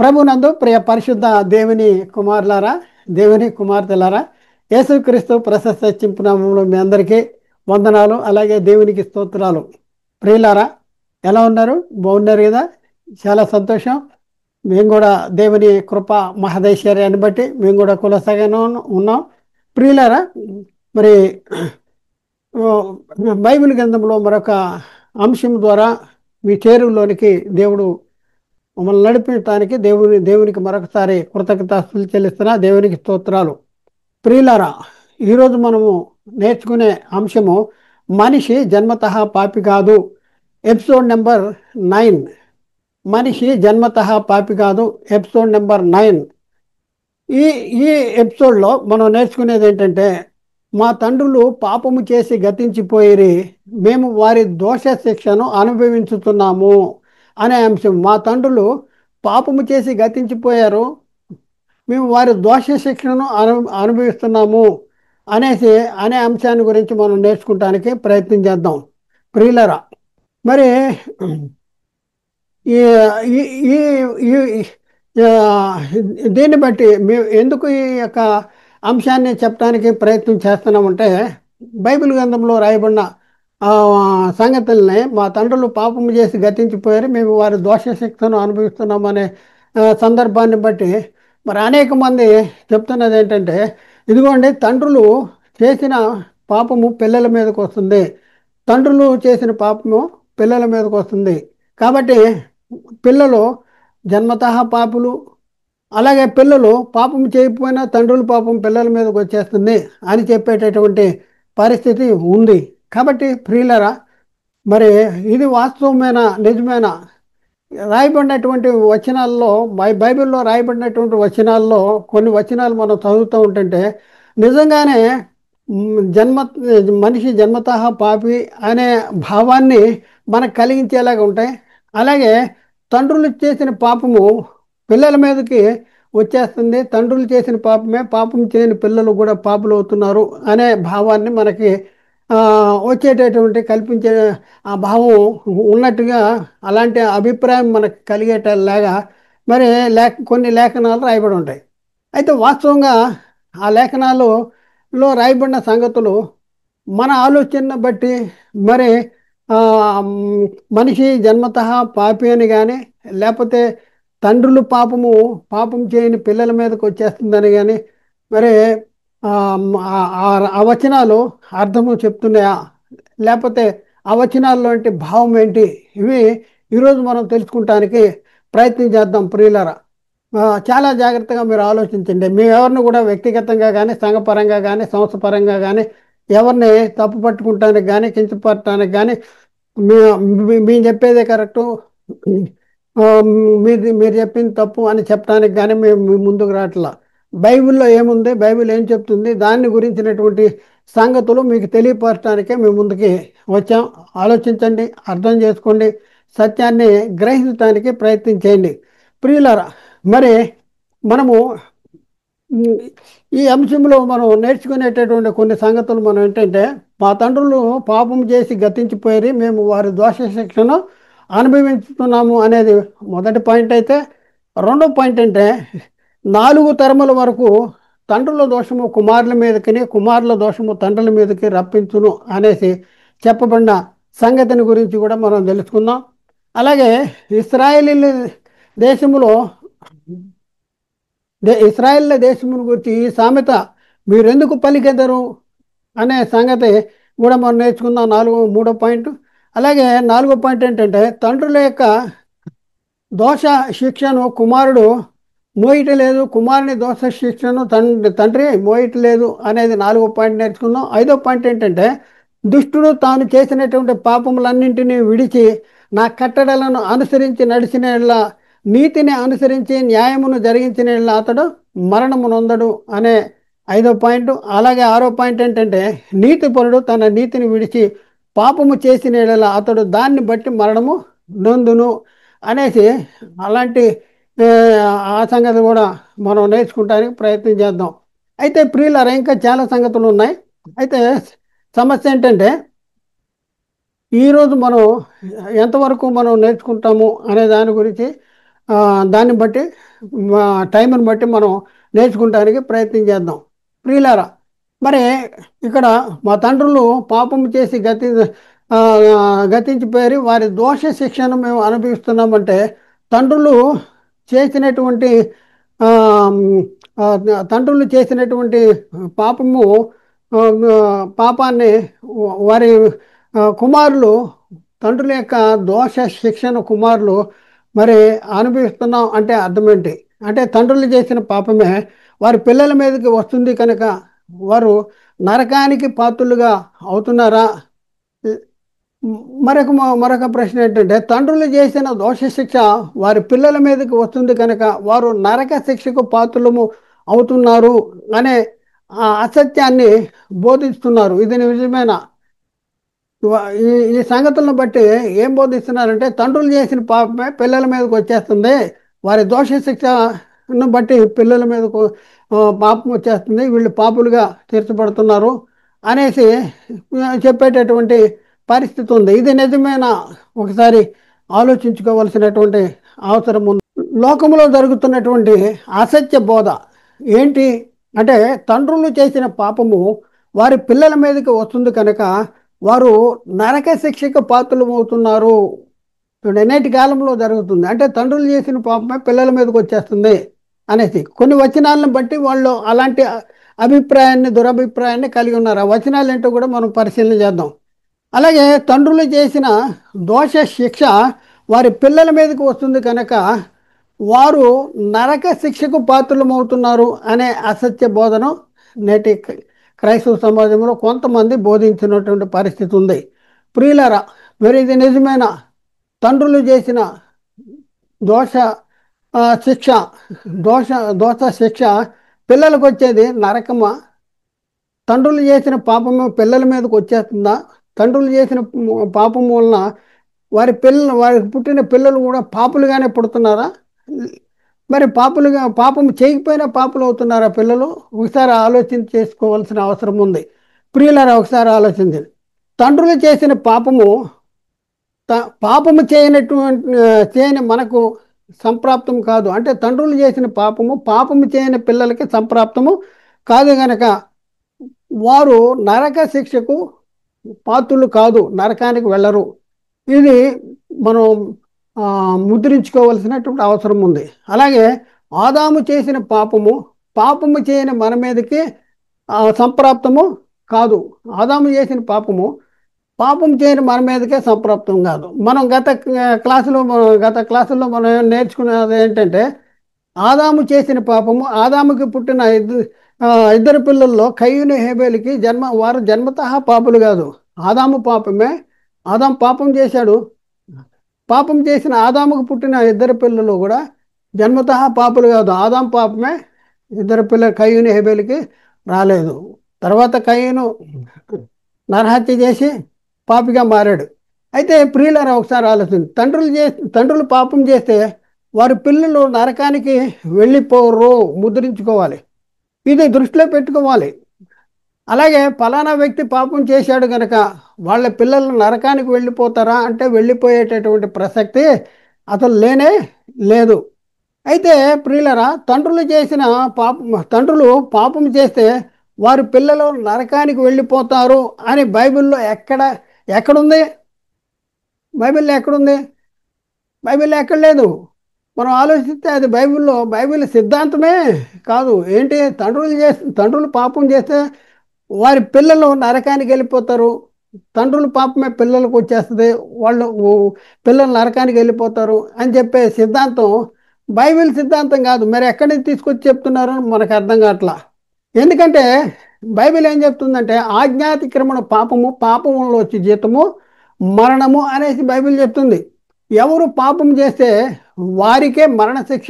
ప్రభునందు ప్రియ పరిశుద్ధ దేవుని కుమారులారా, దేవుని కుమార్తెలారా, యేసుక్రీస్తు ప్రశస్త చింపునామంలో మీ అందరికీ వందనాలు. అలాగే దేవునికి స్తోత్రాలు. ప్రియులారా, ఎలా ఉన్నారు? బాగున్నారు కదా? చాలా సంతోషం. మేము కూడా దేవుని కృప మహదైశ్వర్యాన్ని బట్టి మేము కూడా కులసగానే ఉన్నాం. ప్రియులారా, మరి ఓ, బైబిల్ గ్రంథంలో మరొక అంశం ద్వారా మీ చేరువలోనికి దేవుడు మమ్మల్ని నడిపించడానికి దేవునికి మరొకసారి కృతజ్ఞతాస్తులు చెల్లిస్తున్నా. దేవునికి స్తోత్రాలు. ప్రియులారా, ఈరోజు మనము నేర్చుకునే అంశము మనిషి జన్మతః పాపి కాదు. Episode number 9. మనిషి జన్మతః పాపి కాదు, ఎపిసోడ్ నెంబర్ 9. ఈ ఈ ఎపిసోడ్లో మనం నేర్చుకునేది ఏంటంటే, మా తండ్రులు పాపము చేసి గతించిపోయిరి, మేము వారి దోష శిక్షను అనుభవించుతున్నాము అనే అంశం. మా తండ్రులు పాపము చేసి గతించిపోయారు, మేము వారి దోష శిక్షను అనుభవిస్తున్నాము అనే అంశాన్ని గురించి మనం నేర్చుకోవడానికి ప్రయత్నం చేద్దాం. ప్రియులరా, మరి ఈ ఈ ఈ ఈ- దీన్ని బట్టి మేము ఎందుకు ఈ యొక్క అంశాన్ని చెప్పడానికి ప్రయత్నం చేస్తున్నామంటే, బైబిల్ గ్రంథంలో రాయబడిన ఆ, సంగతుల్ని మా తండ్రులు పాపము చేసి గతించిపోయారు, మేము వారి దోష శిక్షను అనుభవిస్తున్నాం అనే సందర్భాన్ని బట్టి మరి అనేక మంది చెప్తున్నది ఏంటంటే, ఇదిగోండి తండ్రులు చేసిన పాపము పిల్లల మీదకి వస్తుంది, తండ్రులు చేసిన పాపము పిల్లల మీదకి వస్తుంది, కాబట్టి పిల్లలు జన్మతః పాపులు, అలాగే పిల్లలు పాపం చేయకపోయినా తండ్రుల పాపం పిల్లల మీదకి వచ్చేస్తుంది అని చెప్పేటటువంటి పరిస్థితి ఉంది. కాబట్టి ప్రియులరా, మరి ఇది వాస్తవమైన నిజమైన రాయబడినటువంటి వచనాల్లో, బైబిల్లో రాయబడినటువంటి వచనాల్లో కొన్ని వచనాలు మనం చదువుతూ ఉంటుంటే నిజంగానే జన్మ మనిషి జన్మతః పాపి అనే భావాన్ని మనకు కలిగించేలాగా ఉంటాయి. అలాగే తండ్రులు చేసిన పాపము పిల్లల మీదకి వచ్చేస్తుంది, తండ్రులు చేసిన పాపమే పాపం చేయని పిల్లలు కూడా పాపులు అవుతున్నారు అనే భావాన్ని మనకి వచ్చేటటువంటి కల్పించే ఆ భావం ఉన్నట్టుగా, అలాంటి అభిప్రాయం మనకు కలిగేటలాగా మరి కొన్ని లేఖనాలు రాయబడి ఉంటాయి. అయితే వాస్తవంగా ఆ లేఖనాలలో రాయబడిన సంగతులు మన ఆలోచన బట్టి మరి ఆ, మ్, మనిషి జన్మతః పాపి అని కానీ, లేకపోతే తండ్రులు పాపం చేయని పిల్లల మీదకి వచ్చేస్తుందని కానీ, మరి ఆ వచనాలు అర్థము చెప్తున్నాయా, లేకపోతే ఆ వచనాల్లోంటి భావం ఏంటి, ఇవి ఈరోజు మనం తెలుసుకుంటానికి ప్రయత్నం చేద్దాం. ప్రియులరా, చాలా జాగ్రత్తగా మీరు ఆలోచించండి. మేము ఎవరిని కూడా వ్యక్తిగతంగా కానీ, సంఘపరంగా కానీ, సంస్థ పరంగా కానీ ఎవరిని తప్పు పట్టుకుంటానికి కానీ, కించపడటానికి కానీ, మేము చెప్పేదే కరెక్టు, మీరు చెప్పింది తప్పు అని చెప్పడానికి కానీ మేము మీ ముందుకు రావట్లా. బైబిల్లో ఏముంది, బైబిల్ ఏం చెప్తుంది, దాన్ని గురించినటువంటి సంగతులు మీకు తెలియపరచడానికే మేము ముందుకి వచ్చాం. ఆలోచించండి, అర్థం చేసుకోండి, సత్యాన్ని గ్రహించడానికి ప్రయత్నం చేయండి. ప్రియులారా, మరి మనము ఈ అంశంలో మనం నేర్చుకునేటటువంటి కొన్ని సంగతులు మనం ఏంటంటే, మా తండ్రులు పాపం చేసి గతించిపోయి మేము వారి దోష శిక్షను అనుభవిస్తున్నాము అనేది మొదటి పాయింట్ అయితే, రెండో పాయింట్ అంటే 4 తరముల వరకు తండ్రుల దోషము కుమారుల మీదకి, కుమారుల దోషము తండ్రుల మీదకి రప్పించును అనేసి చెప్పబడిన సంగతిని గురించి కూడా మనం తెలుసుకుందాం. అలాగే ఇశ్రాయేలీల దేశంలో ఇశ్రాయేల్ దేశమును గురించి ఈ సామెత మీరెందుకు పలికెదరు అనే సంగతి కూడా మనం నేర్చుకుందాం. మూడో పాయింట్. అలాగే 4వ పాయింట్ ఏంటంటే, తండ్రుల యొక్క దోష శిక్షను కుమారుడు మోయటలేదు, కుమారుని దోష శిక్షను తండ్రి మోయటలేదు అనేది 4వ పాయింట్ నేర్చుకుందాం. 5వ పాయింట్ ఏంటంటే, దుష్టుడు తాను చేసినటువంటి పాపములన్నింటినీ విడిచి నా కట్టడలను అనుసరించి నడిచిన యెడల, నీతిని అనుసరించి న్యాయమును జరిగించిన యెడల అతడు మరణము నొందడు అనే 5వ పాయింట్. అలాగే 6వ పాయింట్ ఏంటంటే, నీతిపరుడు తన నీతిని విడిచి పాపము చేసిన యెడల అతడు దాన్ని బట్టి మరణము నొందును అనేసి అలాంటి ఆ సంగతి కూడా మనం నేర్చుకుంటానికి ప్రయత్నం చేద్దాం. అయితే ప్రియులారా, ఇంకా చాలా సంగతులు ఉన్నాయి. అయితే సమస్య ఏంటంటే, ఈరోజు మనం ఎంతవరకు మనం నేర్చుకుంటాము అనే దాని గురించి దాన్ని బట్టి టైంని బట్టి మనం నేర్చుకుంటానికి ప్రయత్నం చేద్దాం. ప్రియులారా, మరి ఇక్కడ మా తండ్రులు పాపం చేసి ఆ, గతించిపోయి వారి దోష శిక్షను మేము అనుభవిస్తున్నామంటే తండ్రులు చేసినటువంటి ఆ, ఆ, తండ్రులు చేసినటువంటి పాపము ఆ, పాపాన్ని వారి కుమారులు తండ్రుల యొక్క దోష శిక్షణ కుమారులు మరి అనుభవిస్తున్నాం అంటే అర్థం ఏంటి? అంటే తండ్రులు చేసిన పాపమే వారి పిల్లల మీదకి వస్తుంది కనుక వారు నరకానికి పాత్రులుగా అవుతున్నారా? మరొక ప్రశ్న ఏంటంటే తండ్రులు చేసిన దోష శిక్ష వారి పిల్లల మీదకి వస్తుంది కనుక వారు నరక శిక్షకు పాత్రులము అవుతున్నారు అనే అసత్యాన్ని బోధిస్తున్నారు. ఇది నిజమేనా? ఈ ఈ సంగతులను బట్టి ఏం బోధిస్తున్నారంటే తండ్రులు చేసిన పాపమే పిల్లల మీదకి వచ్చేస్తుంది, వారి దోష శిక్షను బట్టి పిల్లల మీదకు పాపం వచ్చేస్తుంది, వీళ్ళు పాపులుగా తీర్చబడుతున్నారు అనేసి చెప్పేటటువంటి పరిస్థితి ఉంది. ఇది నిజమేనా? ఒకసారి ఆలోచించుకోవాల్సినటువంటి అవసరం ఉంది. లోకంలో జరుగుతున్నటువంటి అసత్య బోధ ఏంటి అంటే తండ్రులు చేసిన పాపము వారి పిల్లల మీదకి వస్తుంది కనుక వారు నరక శిక్షకు పాత్రలమవుతున్నారు. నేటి కాలంలో జరుగుతుంది. అంటే తండ్రులు చేసిన పాపమే పిల్లల మీదకి వచ్చేస్తుంది అనేసి కొన్ని వచనాలను బట్టి వాళ్ళు అలాంటి అభిప్రాయాన్ని దురభిప్రాయాన్ని కలిగి ఉన్నారు. ఆ వచనాలు ఏంటో కూడా మనం పరిశీలన చేద్దాం. అలాగే తండ్రులు చేసిన దోష శిక్ష వారి పిల్లల మీదకి వస్తుంది కనుక వారు నరక శిక్షకు పాత్రలమవుతున్నారు అనే అసత్య బోధన నేటి క్రైస్తవ సమాజంలో కొంతమంది బోధించినటువంటి పరిస్థితి ఉంది. ప్రియులారా, మరి ఇది నిజమైన తండ్రులు చేసిన దోష శిక్ష దోష దోష శిక్ష పిల్లలకు వచ్చేది నరకమా? తండ్రులు చేసిన పాపము పిల్లల మీదకి వచ్చేస్తుందా? తండ్రులు చేసిన పాపం వలన వారికి పుట్టిన పిల్లలు కూడా పాపులుగానే పుడుతున్నారా? మరి పాపం చేయకపోయినా పాపులు అవుతున్నారా పిల్లలు? ఒకసారి ఆలోచన చేసుకోవాల్సిన అవసరం ఉంది. ప్రియులారా, ఒకసారి ఆలోచించండి. తండ్రులు చేసిన పాపము చేయని మనకు సంప్రాప్తం కాదు. అంటే తండ్రులు చేసిన పాపము చేయని పిల్లలకి సంప్రాప్తము కాదు గనక వారు నరక శిక్షకు పాత్రులు కాదు, నరకానికి వెళ్ళరు. ఇది మనం ముద్రించుకోవలసినటువంటి అవసరం ఉంది. అలాగే ఆదాము చేసిన పాపము చేయని మన మీదకి సంప్రాప్తము కాదు. ఆదాము చేసిన పాపం చేయని మన మీదకే సంప్రాప్తం కాదు. మనం గత క్లాసుల్లో మనం నేర్చుకున్నది ఏంటంటే ఆదాము చేసిన ఆదాముకి పుట్టిన ఇద్దరు పిల్లల్లో కయ్యూను హేబేలుకి వారు జన్మతః పాపులు కాదు. ఆదాము పాపం చేశాడు. పాపం చేసిన ఆదాముకు పుట్టిన ఇద్దరు పిల్లలు కూడా జన్మతః పాపులు కాదు. ఆదాము పాపమే ఇద్దరు పిల్లలు కయ్యూను హేబేలుకి రాలేదు. తర్వాత కయ్యూను నరహత్య చేసి పాపిగా మారాడు. అయితే ప్రియులారా, ఒకసారి ఆలోచన. తండ్రులు పాపం చేస్తే వారి పిల్లలు నరకానికి వెళ్ళిపోరు, ముద్రించుకోవాలి. ఇది దృష్టిలో పెట్టుకోవాలి. అలాగే ఫలానా వ్యక్తి పాపం చేశాడు కనుక వాళ్ళ పిల్లలు నరకానికి వెళ్ళిపోతారా అంటే వెళ్ళిపోయేటటువంటి ప్రసక్తి అసలు లేనే లేదు. అయితే ప్రియులరా, తండ్రులు పాపం చేస్తే వారి పిల్లలు నరకానికి వెళ్ళిపోతారు అని బైబిల్లో ఎక్కడుంది? బైబిల్లో ఎక్కడుంది? బైబిల్లో ఎక్కడ లేదు. మనం ఆలోచిస్తే అది బైబిల్ సిద్ధాంతమే కాదు. ఏంటి? తండ్రులు పాపం చేస్తే వారి పిల్లలు నరకానికి వెళ్ళిపోతారు, తండ్రుల పాపమే పిల్లలకు వచ్చేస్తుంది, వాళ్ళు పిల్లలు నరకానికి వెళ్ళిపోతారు అని చెప్పే సిద్ధాంతం బైబిల్ సిద్ధాంతం కాదు. మరి ఎక్కడి నుంచి తీసుకొచ్చి చెప్తున్నారో మనకు అర్థం కావట్లా. ఎందుకంటే బైబిల్ ఏం చెప్తుందంటే ఆజ్ఞాతిక్రమణ పాపములో వచ్చి జీతము మరణము అనేసి బైబిల్ చెప్తుంది. ఎవరు పాపం చేస్తే వారికే మరణశిక్ష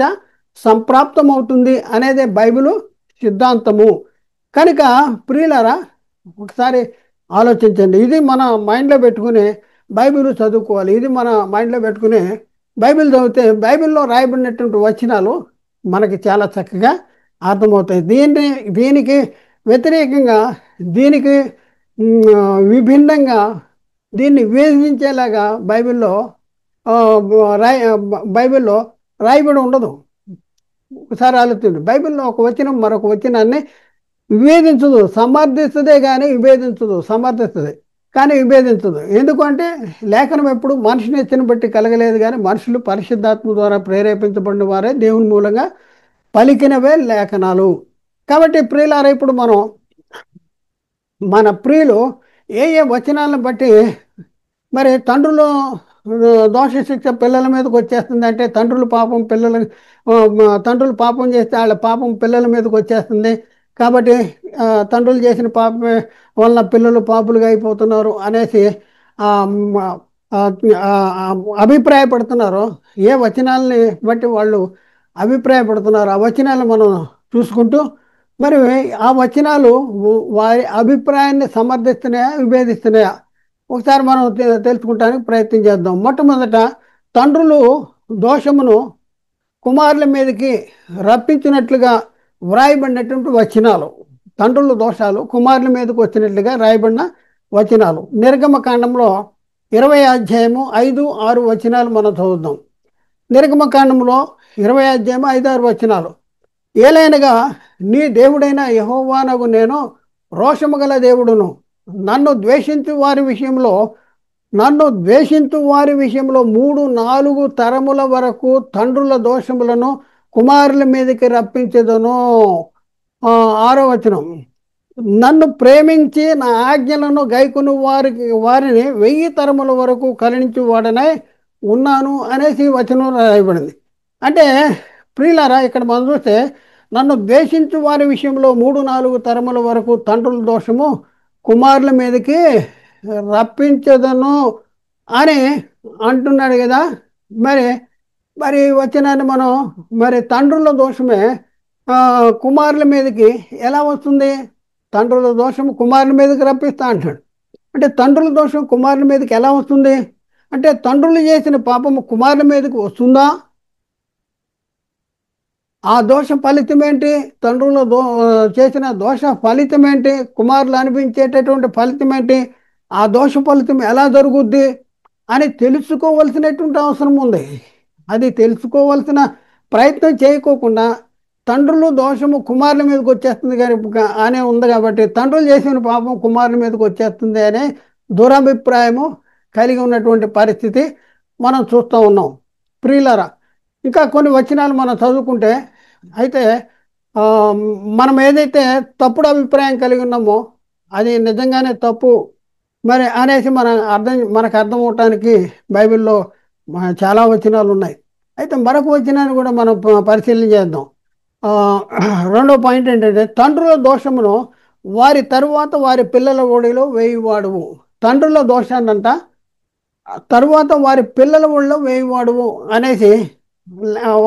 సంప్రాప్తమవుతుంది అనేదే బైబిలు సిద్ధాంతము. కనుక ప్రియులారా, ఒకసారి ఆలోచించండి. ఇది మన మైండ్లో పెట్టుకుని బైబిల్ చదువుకోవాలి. ఇది మన మైండ్లో పెట్టుకుని బైబిల్ చదివితే బైబిల్లో రాయబడినటువంటి వచనాలు మనకి చాలా చక్కగా అర్థమవుతాయి. దీనికి వ్యతిరేకంగా, దీనికి విభిన్నంగా, దీన్ని వివేచించేలాగా బైబిల్లో రాయబడి ఉండదు. ఒకసారి ఆలోచించండి, బైబిల్లో ఒక వచనం మరొక వచనాన్ని విభేదించదు, సమర్థిస్తుందే కానీ విభేదించదు. సమర్థిస్తుంది కానీ విభేదించదు. ఎందుకంటే లేఖనం ఎప్పుడు మనిషిని ఎత్తిన బట్టి కలగలేదు, కానీ మనుషులు పరిశుద్ధాత్మ ద్వారా ప్రేరేపించబడిన వారే దేవుని మూలంగా పలికినవే లేఖనాలు. కాబట్టి ప్రియులారా, ఇప్పుడు మనం మన ప్రియులు ఏ ఏ వచనాలను బట్టి మరి తండ్రులు దోష శిక్ష పిల్లల మీదకి వచ్చేస్తుంది అంటే, తండ్రులు పాపం చేస్తే వాళ్ళ పాపం పిల్లల మీదకి వచ్చేస్తుంది. కాబట్టి తండ్రులు చేసిన పాపమే వల్ల పిల్లలు పాపులుగా అయిపోతున్నారు అనేసి ఆ, మ, ఆ, ఆ, ఆ, అభిప్రాయపడుతున్నారు. ఏ వచనాలని బట్టి వాళ్ళు అభిప్రాయపడుతున్నారు, ఆ వచనాలు మనం చూసుకుంటూ మరి ఆ వచనాలు వారి అభిప్రాయాన్ని సమర్థిస్తున్నాయా విభేదిస్తున్నాయా ఒకసారి మనం తెలుసుకుంటానికి ప్రయత్నం చేద్దాం. మొట్టమొదట, తండ్రులు దోషమును కుమారుల మీదకి రప్పించినట్లుగా వ్రాయబడినటువంటి వచనాలు. తండ్రుల దోషాలు కుమారుల మీదకి వచ్చినట్లుగా రాయబడిన వచనాలు. నిర్గమకాండంలో 20 అధ్యాయము 5, 6 వచనాలు మనం చదువుదాం. నిర్గమకాండంలో 20 అధ్యాయము 5, 6 వచనాలు. ఏలైనగా నీ దేవుడైన యెహోవానగు నేను రోషము గల దేవుడును, నన్ను ద్వేషించు వారి విషయంలో 3-4 తరముల వరకు తండ్రుల దోషములను కుమారుల మీదకి రప్పించదను. 6వ వచనం, నన్ను ప్రేమించి నా ఆజ్ఞలను గైకొను వారిని 1000 తరముల వరకు కరుణించు వాడనై ఉన్నాను అనేసి వచనం రాయబడింది. అంటే ప్రియులారా, ఇక్కడ మనం చూస్తే నన్ను ద్వేషించు వారి విషయంలో 3-4 తరముల వరకు తండ్రుల దోషము కుమారుల మీదకి రప్పించదను అని అంటున్నాడు కదా. మరి మరి వచనాన్ని మనం మరి తండ్రుల దోషమే కుమారుల మీదకి ఎలా వస్తుంది? తండ్రుల దోషం కుమారుల మీదకి రప్పిస్తా అంటాడు. అంటే తండ్రుల దోషం కుమారుల మీదకి ఎలా వస్తుంది? అంటే తండ్రులు చేసిన పాపము కుమారుల మీదకి వస్తుందా? ఆ దోష ఫలితం ఏంటి? తండ్రులు చేసిన దోష ఫలితం ఏంటి? కుమారులు అనిపించేటటువంటి ఫలితం ఏంటి? ఆ దోష ఫలితం ఎలా జరుగుద్ది అని తెలుసుకోవలసినటువంటి అవసరం ఉంది. అది తెలుసుకోవలసిన ప్రయత్నం చేయకోకుండా తండ్రులు దోషము కుమారుల మీదకి వచ్చేస్తుంది కానీ అనే ఉంది. కాబట్టి తండ్రులు చేసిన పాపం కుమారుల మీదకి వచ్చేస్తుంది అనే దురభిప్రాయము కలిగి ఉన్నటువంటి పరిస్థితి మనం చూస్తూ ఉన్నాం. ప్రియులారా, ఇంకా కొన్ని వచనాలు మనం చదువుకుంటే అయితే మనం ఏదైతే తప్పుడు అభిప్రాయం కలిగి ఉన్నామో అది నిజంగానే తప్పు మరి అనేసి మనకు అర్థం అవటానికి బైబిల్లో చాలా వచనాలు ఉన్నాయి. అయితే మరొక వచనాన్ని కూడా మనం పరిశీలన చేద్దాం. రెండో పాయింట్ ఏంటంటే, తండ్రుల దోషమును వారి తరువాత వారి పిల్లల ఒడిలో వేయువాడువు. తండ్రుల దోషాన్నంట తరువాత వారి పిల్లల ఒడిలో వేయువాడువు అనేసి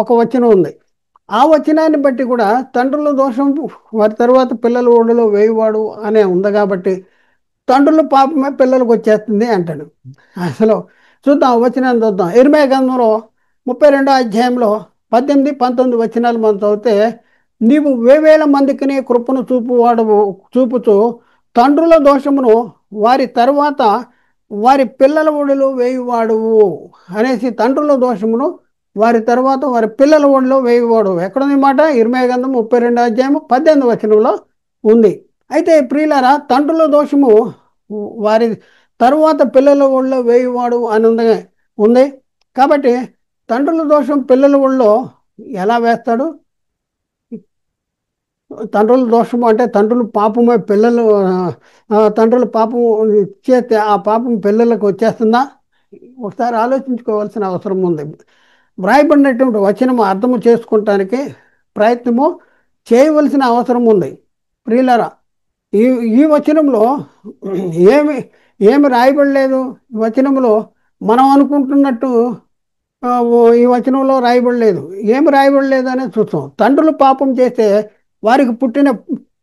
ఒక వచనం ఉంది. ఆ వచనాన్ని బట్టి కూడా తండ్రుల దోషం వారి తరువాత పిల్లల ఒడిలో వేయువాడు అనే ఉంది. కాబట్టి తండ్రుల పాపమే పిల్లలకు వచ్చేస్తుంది అంటాడు. అసలు చూద్దాం, వచనాన్ని చూద్దాం. ఇర్మీయా గ్రంథంలో 32వ అధ్యాయంలో 18-19 వచనాలు మనం చదివితే, నీవు 1000 మందికి కృపను చూపుతూ తండ్రుల దోషమును వారి తరువాత వారి పిల్లల ఒడిలో వేయువాడువు అనేసి, తండ్రుల దోషమును వారి తర్వాత వారి పిల్లల ఒడిలో వేయువాడు ఎక్కడుంది మాట? ఇర్మీయా గ్రంథం 32వ అధ్యాయము 18వ వచనంలో ఉంది. అయితే ప్రియులారా, తండ్రుల దోషము వారి తరువాత పిల్లల ఒడిలో వేయువాడు అని ఉంది. కాబట్టి తండ్రుల దోషం పిల్లల ఒడిలో ఎలా వేస్తాడు? తండ్రుల దోషము అంటే తండ్రుల పాపమే తండ్రుల పాపం చేస్తే ఆ పాపం పిల్లలకు వచ్చేస్తుందా? ఒకసారి ఆలోచించుకోవాల్సిన అవసరం ఉంది. వ్రాయబడినటువంటి వచనము అర్థము చేసుకుంటానికి ప్రయత్నము చేయవలసిన అవసరం ఉంది. ప్రియులారా, ఈ ఈ వచనంలో ఏమి ఏమి రాయబడలేదు. ఈ వచనంలో మనం అనుకుంటున్నట్టు ఈ వచనంలో రాయబడలేదు. ఏమి రాయబడలేదు అనేది చూస్తాం. తండ్రులు పాపం చేస్తే వారికి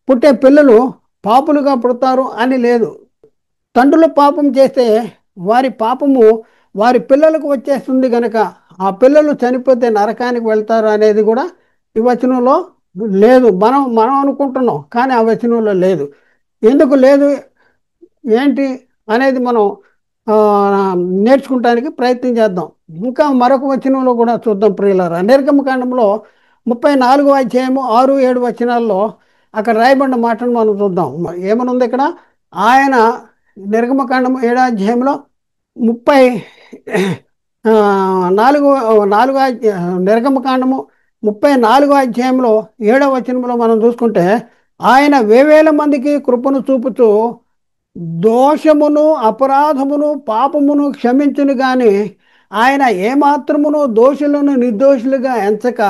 పుట్టే పిల్లలు పాపులుగా పుడతారు అని లేదు. తండ్రులు పాపం చేస్తే వారి పాపము వారి పిల్లలకు వచ్చేస్తుంది కనుక ఆ పిల్లలు చనిపోతే నరకానికి వెళ్తారు అనేది కూడా ఈ వచనంలో లేదు. మనం అనుకుంటున్నాం, కానీ ఆ వచనంలో లేదు. ఎందుకు లేదు ఏంటి అనేది మనం ఆ, నేర్చుకుంటానికి ప్రయత్నం చేద్దాం. ఇంకా మరొక వచనంలో కూడా చూద్దాం ప్రియులారా. నిర్గమకాండంలో 34వ అధ్యాయము 6-7 వచనాల్లో అక్కడ రాయబడిన మాటను మనం చూద్దాం. ఏమనుంది ఇక్కడ? ఆయన నిర్గమకాండం 7వ అధ్యాయంలో 30 ఆ, నాలుగు నాలుగో నిర్గమకాండము 34వ అధ్యాయంలో 7వ వచనంలో మనం చూసుకుంటే, ఆయన వేవేల మందికి కృపను చూపుతూ దోషమును అపరాధమును పాపమును క్షమించును గాని ఆయన ఏమాత్రమును దోషులను నిర్దోషులుగా ఎంచక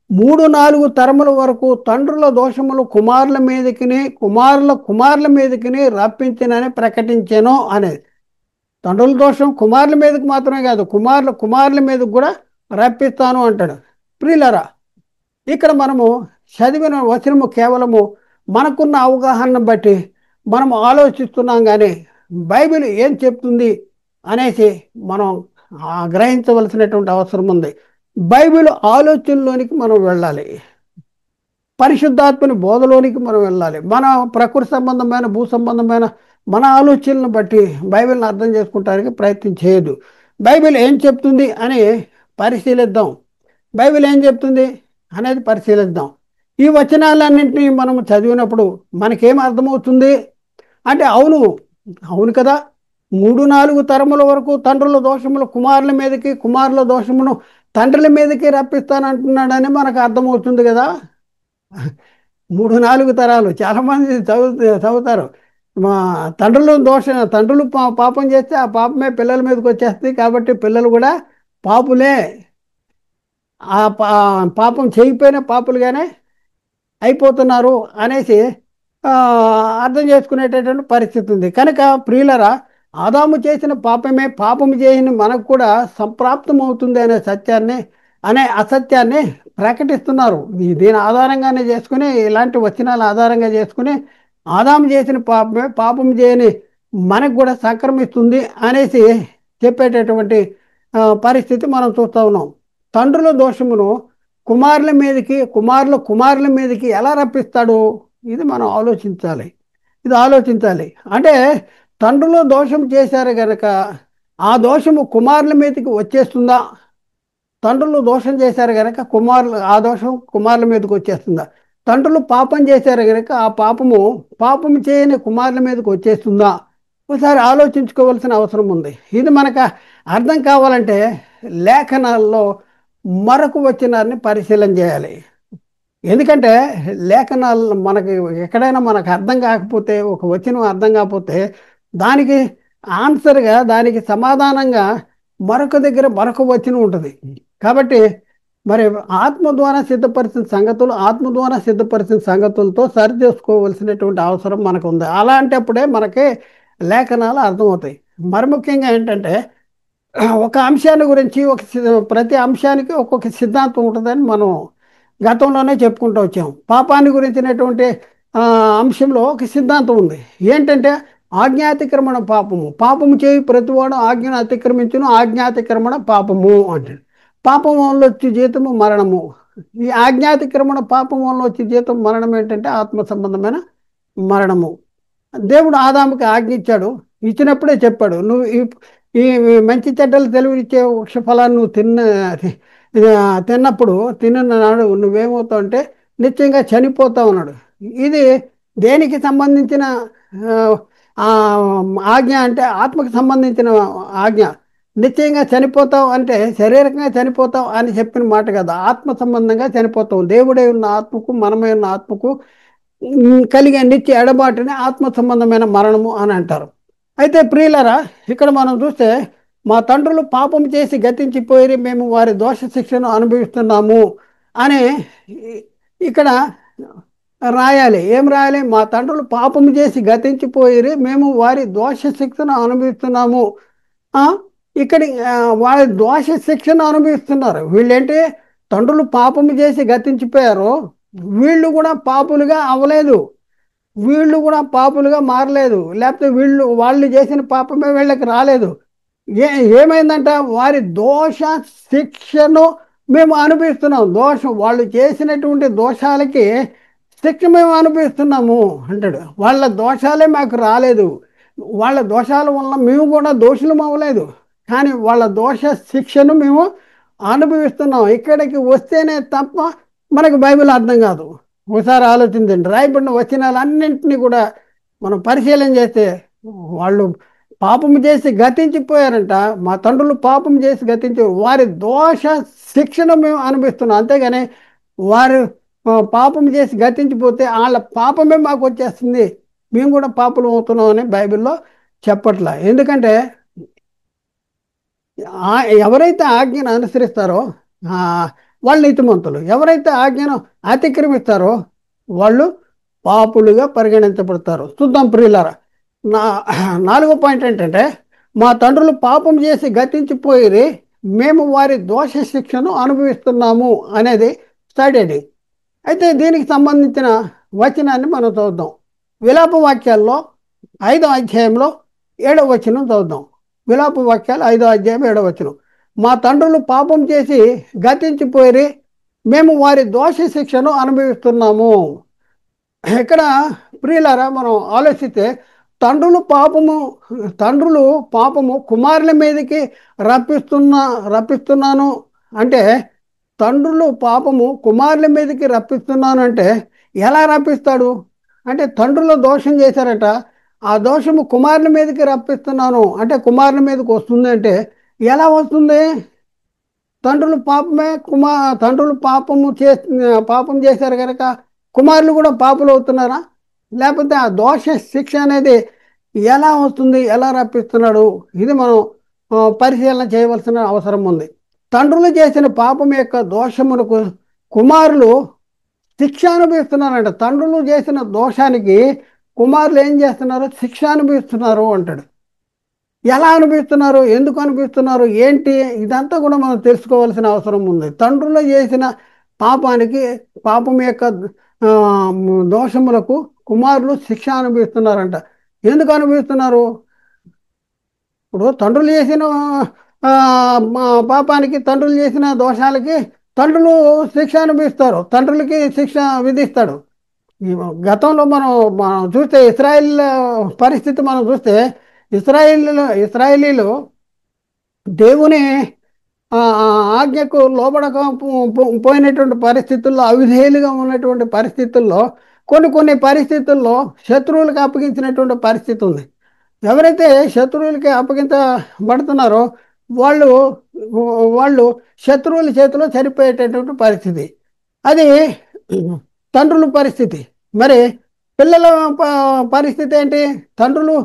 3-4 తరముల వరకు తండ్రుల దోషములు కుమారుల మీదకిని కుమారుల కుమారుల మీదకిని రప్పించినని ప్రకటించాను అనేది. తండ్రుల దోషం కుమారుల మీదకి మాత్రమే కాదు, కుమారుల కుమారుల మీదకి కూడా రప్పిస్తాను అంటాడు. ప్రియులరా, ఇక్కడ మనము చదివిన వచనము కేవలము మనకున్న అవగాహనను బట్టి మనం ఆలోచిస్తున్నాం, కానీ బైబిల్ ఏం చెప్తుంది అనేసి మనం గ్రహించవలసినటువంటి అవసరం ఉంది. బైబిల్ ఆలోచనలోనికి మనం వెళ్ళాలి, పరిశుద్ధాత్మని బోధలోనికి మనం వెళ్ళాలి. మన ప్రకృతి సంబంధమైన భూ సంబంధమైన మన ఆలోచనలను బట్టి బైబిల్ని అర్థం చేసుకోవడానికి ప్రయత్నం చేయదు. బైబిల్ ఏం చెప్తుంది అని పరిశీలిద్దాం. బైబిల్ ఏం చెప్తుంది అనేది పరిశీలిద్దాం. ఈ వచనాలన్నింటినీ మనం చదివినప్పుడు మనకేం అర్థమవుతుంది అంటే, అవును అవును కదా, 3-4 తరముల వరకు తండ్రుల దోషములు కుమారుల మీదకి కుమారుల దోషమును తండ్రుల మీదకి రప్పిస్తానంటున్నాడని మనకు అర్థమవుతుంది కదా. 3-4 తరాలు చాలామంది చదువుతారు. మా తండ్రులు పాపం చేస్తే ఆ పాపమే పిల్లల మీదకి వచ్చేస్తుంది, కాబట్టి పిల్లలు కూడా పాపులే, ఆ పాపం చేయకపోయినా పాపులుగానే అయిపోతున్నారు అనేసి అర్థం చేసుకునేటటువంటి పరిస్థితి ఉంది. కనుక ప్రియులరా, ఆదాము చేసిన పాపమే పాపము చేయని మనకు కూడా సంప్రాప్తం అవుతుంది అనే అసత్యాన్ని ప్రకటిస్తున్నారు. దీని ఆధారంగానే చేసుకుని, ఇలాంటి వచనాల ఆధారంగా చేసుకుని ఆదాము చేసిన పాపమే పాపము చేయని మనకు కూడా సంక్రమిస్తుంది అనేసి చెప్పేటటువంటి పరిస్థితి మనం చూస్తూ ఉన్నాం. తండ్రుల దోషమును కుమారుల మీదకి కుమారుల మీదకి ఎలా రప్పిస్తాడు? ఇది మనం ఆలోచించాలి. అంటే తండ్రులు దోషం చేశారు కనుక ఆ దోషము కుమారుల మీదకి వచ్చేస్తుందా? తండ్రులు దోషం చేశారు కనుక ఆ దోషం కుమారుల మీదకి వచ్చేస్తుందా? తండ్రులు పాపం చేశారు కనుక ఆ పాపము చేయని కుమారుల మీదకి వచ్చేస్తుందా? ఒకసారి ఆలోచించుకోవాల్సిన అవసరం ఉంది. ఇది మనకు అర్థం కావాలంటే లేఖనాల్లో మరొక వచనాన్ని పరిశీలన చేయాలి. ఎందుకంటే లేఖనాలు మనకి ఎక్కడైనా మనకు అర్థం కాకపోతే, ఒక వచనం అర్థం కాకపోతే దానికి ఆన్సర్గా, దానికి సమాధానంగా మరొక దగ్గర మరొక వచనం ఉంటుంది. కాబట్టి మరి ఆత్మ ద్వారా సిద్ధపరిచిన సంగతులతో సరి చేసుకోవలసినటువంటి అవసరం మనకు ఉంది. అలాంటప్పుడే మనకి లేఖనాలు అర్థమవుతాయి. మరి ముఖ్యంగా ఏంటంటే, ఒక అంశాన్ని గురించి ప్రతి అంశానికి ఒక్కొక్క సిద్ధాంతం ఉంటుందని మనం గతంలోనే చెప్పుకుంటూ వచ్చాం. పాపాన్ని గురించినటువంటి అంశంలో ఒక సిద్ధాంతం ఉంది. ఏంటంటే ఆజ్ఞాతిక్రమణ పాపము చేయి ప్రతివాడు ఆజ్ఞను అతిక్రమించును, ఆజ్ఞాతిక్రమణ పాపము అంటాడు. పాపం వల్ల వచ్చే జీతము మరణము. ఈ ఆజ్ఞాతిక్రమణ పాపం వల్ల వచ్చే జీతం మరణం ఏంటంటే ఆత్మ సంబంధమైన మరణము. దేవుడు ఆదాముకి ఆజ్ఞ ఇచ్చినప్పుడే చెప్పాడు, నువ్వు ఈ మంచి చెడ్డలు తెలివిచ్చే వృక్ష ఫలాన్ని నువ్వు తిన్నప్పుడు తిన్నాడు నువ్వేమవుతావు అంటే నిశ్చయంగా చనిపోతావు అన్నాడు. ఇది దేనికి సంబంధించిన ఆజ్ఞ అంటే ఆత్మకు సంబంధించిన ఆజ్ఞ. నిశ్చయంగా చనిపోతావు అంటే శారీరకంగా చనిపోతావు అని చెప్పిన మాట కదా, ఆత్మ సంబంధంగా చనిపోతావు. దేవుడే ఉన్న ఆత్మకు మనమే ఉన్న ఆత్మకు కలిగే నిత్య ఎడబాటుని ఆత్మ సంబంధమైన మరణము అని అంటారు. అయితే ప్రియులరా, ఇక్కడ మనం చూస్తే మా తండ్రులు పాపం చేసి గతించిపోయి మేము వారి దోష శిక్షను అనుభవిస్తున్నాము అని ఇక్కడ రాయాలి. ఏం రాయాలి? మా తండ్రులు పాపం చేసి గతించిపోయి మేము వారి దోష శిక్షను అనుభవిస్తున్నాము. ఇక్కడ వారి దోష శిక్షను అనుభవిస్తున్నారు. వీళ్ళేంటి, తండ్రులు పాపము చేసి గతించిపోయారు, వీళ్ళు కూడా పాపులుగా అవ్వలేదు, వీళ్ళు కూడా పాపులుగా మారలేదు, లేకపోతే వాళ్ళు చేసిన పాపమే వీళ్ళకి రాలేదు. ఏమైందంట, వారి దోష శిక్షను మేము అనుభవిస్తున్నాం. వాళ్ళు చేసినటువంటి దోషాలకి శిక్ష మేము అనుభవిస్తున్నాము అంటాడు. వాళ్ళ దోషాలే మాకు రాలేదు, వాళ్ళ దోషాల వల్ల మేము కూడా దోషులం అవ్వలేదు, కానీ వాళ్ళ దోష శిక్షను మేము అనుభవిస్తున్నాం. ఇక్కడికి వస్తేనే తప్ప మనకు బైబిల్ అర్థం కాదు. ఒకసారి ఆలోచించండి, రాయబడిన వచనాలన్నింటినీ కూడా మనం పరిశీలన చేస్తే వాళ్ళు పాపం చేసి గతించిపోయారంట. మా తండ్రులు పాపం చేసి గతించి వారి దోష శిక్షణ మేము అనుభవిస్తున్నాం. అంతేగాని వారు పాపం చేసి గతించిపోతే వాళ్ళ పాపమే మాకు వచ్చేస్తుంది, మేము కూడా పాపలు అవుతున్నాం అని బైబిల్లో చెప్పట్లా. ఎందుకంటే ఎవరైతే ఆజ్ఞను అనుసరిస్తారో ఆ, వాళ్ళు నీతిమంతులు, ఎవరైతే ఆజ్ఞను అతిక్రమిస్తారో వాళ్ళు పాపులుగా పరిగణించబడతారు. చూద్దాం ప్రియులారా, నా 4వ పాయింట్ ఏంటంటే, మా తండ్రులు పాపం చేసి గతించిపోయి మేము వారి దోష శిక్షను అనుభవిస్తున్నాము అనేది స్టడీ. అయితే దీనికి సంబంధించిన వచనాన్ని మనం చూద్దాం. విలాప వాక్యాల్లో 5వ అధ్యాయంలో 7వ వచనం చూద్దాం. విలాప వాక్యాలు 5వ అధ్యాయం 7వ వచనం. మా తండ్రులు పాపం చేసి గతించిపోయి మేము వారి దోష శిక్షను అనుభవిస్తున్నాము. ఇక్కడ ప్రియులారా మనం ఆలోచిస్తే తండ్రులు పాపము తండ్రులు పాపము కుమారుల మీదకి రప్పిస్తున్నాను అంటే, తండ్రులు పాపము కుమారుల మీదకి రప్పిస్తున్నాను అంటే ఎలా రప్పిస్తాడు అంటే, తండ్రులు దోషం చేశారట, ఆ దోషము కుమారుల మీదకి రప్పిస్తున్నాను అంటే కుమారుల మీదకి వస్తుంది అంటే ఎలా వస్తుంది? తండ్రులు పాపం చేశారు కనుక కుమారులు కూడా పాపులు అవుతున్నారా? లేకపోతే ఆ దోష శిక్ష అనేది ఎలా వస్తుంది, ఎలా రప్పిస్తున్నాడు? ఇది మనం పరిశీలన చేయవలసిన అవసరం ఉంది. తండ్రులు చేసిన పాపం యొక్క దోషములకు కుమారులు శిక్ష అనుభవిస్తున్నారంట. తండ్రులు చేసిన దోషానికి కుమారులు ఏం చేస్తున్నారు? శిక్ష అనుభవిస్తున్నారు అంటాడు. ఎలా అనిపిస్తున్నారు, ఎందుకు అనిపిస్తున్నారు, ఏంటి, ఇదంతా కూడా మనం తెలుసుకోవాల్సిన అవసరం ఉంది. తండ్రులు చేసిన పాపం యొక్క ఆ, దోషములకు కుమారులు శిక్ష అనుభవిస్తున్నారంట. ఎందుకు అనుభవిస్తున్నారు? ఇప్పుడు తండ్రులు చేసిన ఆ, పాపానికి, తండ్రులు చేసిన దోషాలకి తండ్రులు శిక్ష అనుభవిస్తారు, తండ్రులకి శిక్ష విధిస్తాడు. ఈ గతంలో మనం చూస్తే ఇస్రాయిల్ పరిస్థితి మనం చూస్తే ఇస్రాయేలీలు దేవుని ఆజ్ఞకు లోబడక పోయినటువంటి పరిస్థితుల్లో, అవిధేయులుగా ఉన్నటువంటి పరిస్థితుల్లో, కొన్ని పరిస్థితుల్లో శత్రువులకు అప్పగించినటువంటి పరిస్థితి ఉంది. ఎవరైతే శత్రువులకి అప్పగించబడుతున్నారో వాళ్ళు వాళ్ళు శత్రువుల చేతిలో చనిపోయేటటువంటి పరిస్థితి. అది తండ్రుల పరిస్థితి. మరి పిల్లల పరిస్థితి ఏంటి? తండ్రులు